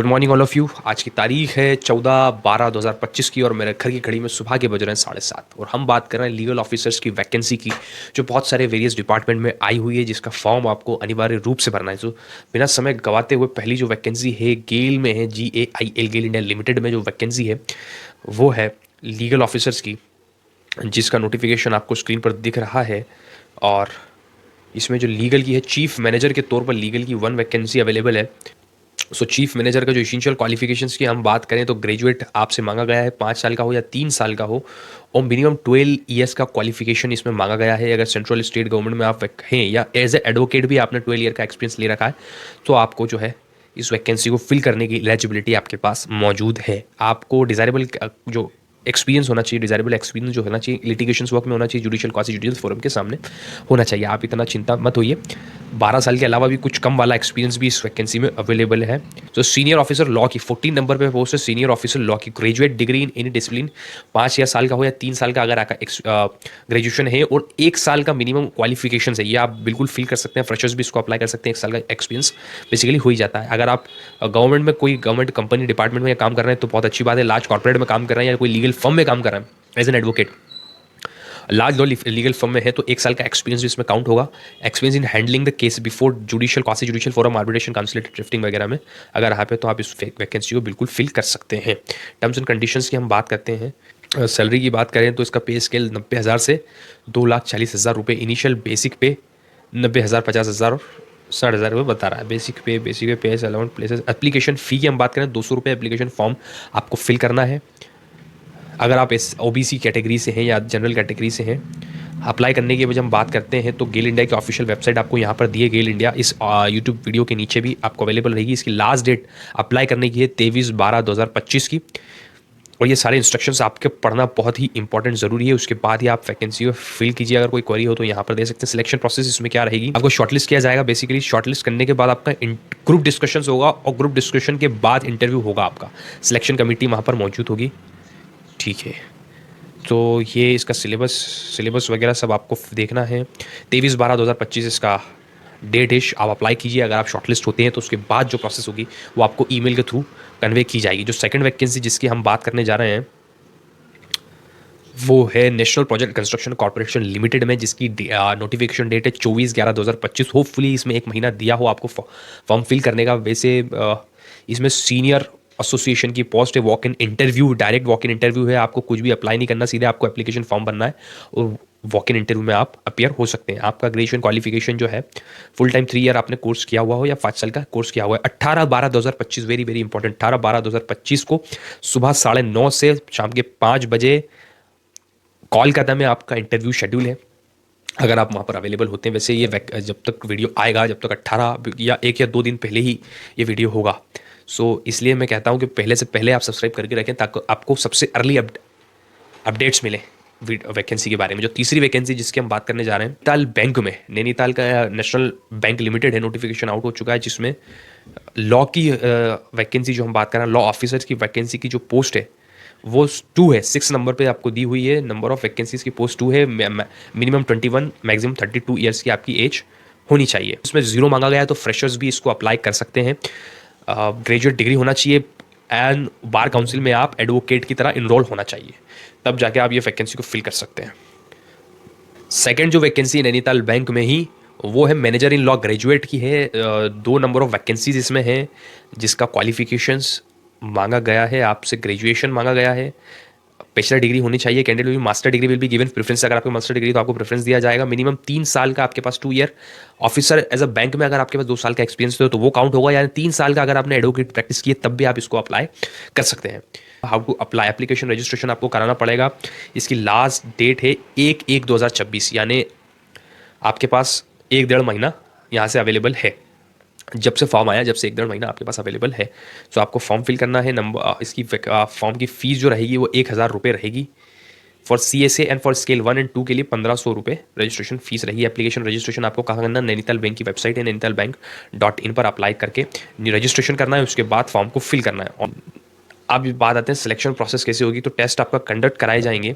Good morning all of you. आज की तारीख है 14/12/2025 की और मेरे घर की घड़ी में सुबह के बज रहे हैं 7:30 और हम बात कर रहे हैं लीगल ऑफिसर्स की वैकेंसी की, जो बहुत सारे वेरियस डिपार्टमेंट में आई हुई है, जिसका फॉर्म आपको अनिवार्य रूप से भरना है। तो बिना समय गवाते हुए पहली जो वैकेंसी है गेल में है, GAIL गेल इंडिया लिमिटेड में जो वैकेंसी है वो है लीगल ऑफिसर्स की, जिसका नोटिफिकेशन आपको स्क्रीन पर दिख रहा है। और इसमें जो लीगल की है, चीफ मैनेजर के तौर पर लीगल की 1 वैकेंसी अवेलेबल है। सो चीफ मैनेजर का जो इसेंशियल क्वालिफिकेशंस की हम बात करें तो ग्रेजुएट आपसे मांगा गया है, 5 साल का हो या 3 साल का हो, और मिनिमम 12 ईयर्स का क्वालिफिकेशन इसमें मांगा गया है। अगर सेंट्रल स्टेट गवर्नमेंट में आप हैं या एज ए एडवोकेट भी आपने 12 ईयर का एक्सपीरियंस ले रखा है तो आपको जो है इस वैकेंसी को फिल करने की एलिजिबिलिटी आपके पास मौजूद है। आपको डिज़ायरेबल जो एक्सपीरियंस होना चाहिए, डिजायरेबल एक्सपीरियंस जो होना चाहिए लिटिगेशन वर्क में होना चाहिए, जुडिशियल क्वासी जुडिशियल फोरम के सामने होना चाहिए। आप इतना चिंता मत होइए। 12 साल के अलावा भी कुछ कम वाला एक्सपीरियंस भी इस वैकेंसी में अवेलेबल है। तो सीनियर ऑफिसर लॉ की 14 नंबर पे पोस्ट है, सीनियर ऑफिसर लॉ की, graduate degree in any discipline, 5 साल का हो या 3 साल का अगर आपका ग्रेजुएशन है और 1 साल का मिनिमम क्वालिफिकेशन है, ये आप बिल्कुल फिल कर सकते हैं। फ्रेशर्स भी इसको अप्लाई कर सकते हैं। 1 साल का एक्सपीरियंस बेसिकली हो ही जाता है। अगर आप गवर्नमेंट में कोई गवर्नमेंट कंपनी डिपार्टमेंट में काम कर रहे हैं तो बहुत अच्छी बात है। लार्ज कॉर्पोरेट में काम कर रहे हैं या कोई लीगल फर्म में काम कर रहे हैं as an advocate, large law legal firm में है तो 1 साल का एक्सपीरियंस भी इसमें काउंट होगा। Experience in handling the case before judicial quasi judicial forum, arbitration, conciliated drifting वगैरह में अगर यहाँ पे तो आप इस वैकेंसी को बिल्कुल फिल कर सकते हैं। टर्म्स एंड कंडीशंस की हम बात करते हैं। सैलरी की बात करें तो इसका पे स्केल 90,000 से 2,40,000 रुपये इनिशियल बेसिक पे, 90,000, 50,000 और 60,000 रुपये बता रहा है। Basic pay pace allowance places. Application fee की हम बात करें 200 रुपये एप्लीकेशन फॉर्म आपको फिल करना है। अगर आप इस OBC कैटेगरी से हैं या जनरल कैटेगरी से हैं, अप्लाई करने की वजह हम बात करते हैं तो गेल इंडिया की ऑफिशियल वेबसाइट आपको यहाँ पर दी है। गेल इंडिया इस यूट्यूब वीडियो के नीचे भी आपको अवेलेबल रहेगी। इसकी लास्ट डेट अप्लाई करने की है 23/12/2025 की। और ये सारे इंस्ट्रक्शंस आपके पढ़ना बहुत ही इंपॉर्टेंट ज़रूरी है। उसके बाद ही आप वैकेंसी को फिल कीजिए। अगर कोई क्वेरी हो तो यहाँ पर दे सकते हैं। सिलेक्शन प्रोसेस इसमें क्या रहेगी, आपको शॉर्टलिस्ट किया जाएगा। बेसिकली शॉर्टलिस्ट करने के बाद आपका ग्रुप डिस्कशंस होगा और ग्रुप डिस्कशन के बाद इंटरव्यू होगा। आपका सिलेक्शन कमेटी वहाँ पर मौजूद होगी। ठीक है, तो ये इसका सिलेबस वगैरह सब आपको देखना है। 23/12/2025 इसका डेट है। आप अप्लाई कीजिए। अगर आप शॉर्टलिस्ट होते हैं तो उसके बाद जो प्रोसेस होगी वो आपको ईमेल के थ्रू कन्वे की जाएगी। जो सेकंड वैकेंसी जिसकी हम बात करने जा रहे हैं वो है national project construction corporation limited में, जिसकी नोटिफिकेशन डेट है 24/11/2025। होपफुली इसमें 1 महीना दिया हो आपको फॉर्म फिल करने का। वैसे इसमें सीनियर एसोसिएशन की पोस्ट है। Walk in interview, direct walk in interview है। आपको कुछ भी अप्लाई नहीं करना, सीधे आपको एप्लीकेशन फॉर्म भरना है और वॉक इन इंटरव्यू में आप अपीयर हो सकते हैं। आपका ग्रेजुएशन क्वालिफिकेशन जो है फुल टाइम 3 ईयर आपने कोर्स किया हुआ हो या 5 साल का कोर्स किया हुआ है। 18/12/2025, वेरी वेरी इंपॉर्टेंट, 18/12/2025 को सुबह 9:30 से शाम के 5 बजे कोलकाता में आपका इंटरव्यू शेड्यूल है। अगर आप वहाँ पर अवेलेबल होते हैं। वैसे ये जब तक वीडियो आएगा, जब तक 18 या 1 या 2 दिन पहले ही ये वीडियो होगा। सो इसलिए मैं कहता हूँ कि पहले से पहले आप सब्सक्राइब करके रखें ताकि आपको सबसे अर्ली अपडेट्स मिले वैकेंसी के बारे में। जो तीसरी वैकेंसी जिसकी हम बात करने जा रहे हैं, नैनीताल बैंक में, नैनीताल का नेशनल बैंक लिमिटेड है, नोटिफिकेशन आउट हो चुका है, जिसमें लॉ की वैकेंसी जो हम बात कर रहे हैं, लॉ ऑफिसर्स की वैकेंसी की जो पोस्ट है वो 2 है। 6 नंबर पे आपको दी हुई है। नंबर ऑफ वैकेंसीज की पोस्ट 2 है। मिनिमम 21, मैक्सिमम 32 ईयर्स की आपकी एज होनी चाहिए। इसमें 0 मांगा गया है तो फ्रेशर्स भी इसको अप्लाई कर सकते हैं। ग्रेजुएट डिग्री होना चाहिए एंड बार काउंसिल में आप एडवोकेट की तरह इनरोल होना चाहिए, तब जाके आप ये वैकेंसी को फिल कर सकते हैं। सेकेंड जो वैकेंसी नैनीताल बैंक में ही, वो है मैनेजर इन लॉ, ग्रेजुएट की है। 2 नंबर ऑफ वैकेंसीज इसमें है, जिसका क्वालिफिकेशंस मांगा गया है आपसे, ग्रेजुएशन मांगा गया है, बैचलर डिग्री होनी चाहिए। Candidate will be master degree will be given preference. अगर आपको मास्टर डिग्री तो आपको प्रेफरेंस दिया जाएगा। मिनिमम 3 साल का आपके पास 2 year officer as a bank में, अगर आपके पास 2 साल का एक्सपीरियंस हो तो वो काउंट होगा। यानी 3 साल का अगर आपने एडवोकेट प्रैक्टिस की है तब भी आप इसको अप्लाई कर सकते हैं। How to apply, application registration आपको कराना पड़ेगा। इसकी लास्ट डेट है 1/1/2026, यानी आपके पास 1 डेढ़ महीना यहाँ से अवेलेबल है। जब से फॉर्म आया, जब से 1 डेढ़ महीना आपके पास अवेलेबल है। तो आपको फॉर्म फिल करना है। इसकी फॉर्म की फीस जो रहेगी वो 1,000 रुपये रहेगी। For CSA and for scale 1 and 2 के लिए 1,500 रुपये रजिस्ट्रेशन फीस रहेगी। एप्लीकेशन रजिस्ट्रेशन आपको कहाँ करना, नैनीताल बैंक की वेबसाइट है nainitalbank.in पर अप्लाई करके रजिस्ट्रेशन करना है। उसके बाद फॉर्म को फिल करना है। और अब बात आते हैं सिलेक्शन प्रोसेस कैसे होगी। तो टेस्ट आपका कंडक्ट कराए जाएंगे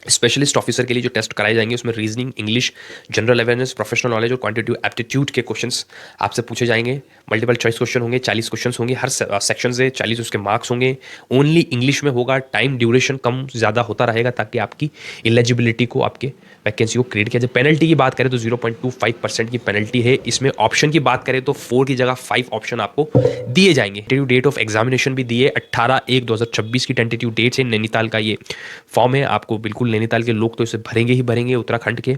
स्पेशलिस्ट ऑफिसर के लिए जो टेस्ट कराए जाएंगे उसमें reasoning, English, general awareness, professional knowledge और क्वांटिटेटिव एप्टीट्यूड के क्वेश्चंस आपसे पूछे जाएंगे। मल्टीपल चॉइस क्वेश्चन होंगे, 40 क्वेश्चंस होंगे हर सेक्शन से, 40 उसके मार्क्स होंगे। ओनली इंग्लिश में होगा, टाइम ड्यूरेशन कम ज़्यादा होता रहेगा ताकि आपकी एलिजिबिलिटी को, आपके वैकेंसी को क्रिएट किया जाए। पेनल्टी की बात करें तो 0.25% की पेनल्टी है इसमें। ऑप्शन की बात करें तो 4 की जगह 5 ऑप्शन आपको दिए जाएंगे। टेंटेटिव डेट ऑफ एग्जामिनेशन भी दिए 18/1/2026 की टेंटेटिव डेट है। नैनीताल का ये फॉर्म है, आपको बिल्कुल नैनीताल के लोग तो इसे भरेंगे ही भरेंगे, उत्तराखंड के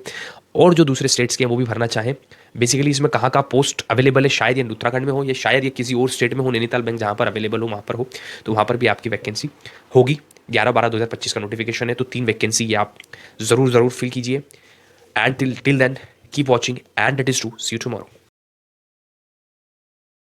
और जो दूसरे स्टेट्स के हैं वो भी भरना चाहें। बेसिकली इसमें कहाँ का पोस्ट अवेलेबल है, शायद ये उत्तराखंड में हो या शायद ये किसी और स्टेट में हो, नैनीताल बैंक जहाँ पर अवेलेबल हो वहाँ पर हो, तो वहाँ पर भी आपकी वैकेंसी होगी। 11/12/2025 का नोटिफिकेशन है, तो 3 वैकेंसी ये आप ज़रूर फिल कीजिए। And till then keep watching and it is to see you tomorrow.